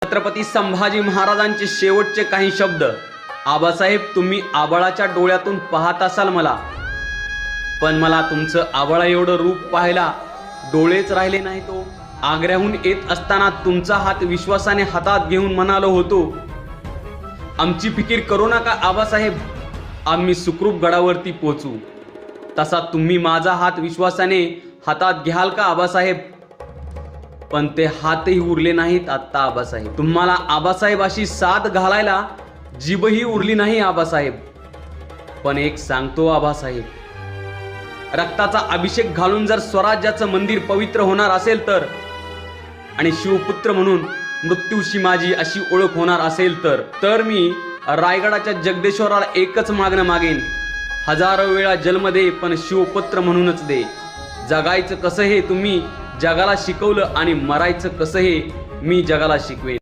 छत्रपती संभाजी महाराजांचे शेवटचे काही शब्द. आबासाहेब, तुम्ही आबाळाच्या डोळ्यातून पाहत असाल मला, पण मला तुमचं आबाळा एवढं रूप पाहायला डोळेच राहिले नाही. तो आग्र्याहून येत असताना तुमचा हात विश्वासाने हातात घेऊन म्हणालो होतो, आमची फिकीर करू नका आबासाहेब, आम्ही सुखरूप गडावरती पोचू. तसा तुम्ही माझा हात विश्वासाने हातात घ्याल का आबासाहेब? पण ते हातही उरले नाहीत आत्ता आबासाहेब. तुम्हाला आबासाहेब अशी साथ घालायला जीभही उरली नाही आबासाहेब. पण एक सांगतो आबासाहेब, रक्ताचा अभिषेक घालून जर स्वराज्याचं मंदिर पवित्र होणार असेल तर, आणि शिवपुत्र म्हणून मृत्यूशी माझी अशी ओळख होणार असेल तर मी रायगडाच्या जगदेश्वराला एकच मागणं मागेन, हजारो वेळा जन्म दे पण शिवपुत्र म्हणूनच दे. जगायचं कसं हे तुम्ही जगाला शिकवलं आणि मरायचं कसं हे मी जगाला शिकवेन.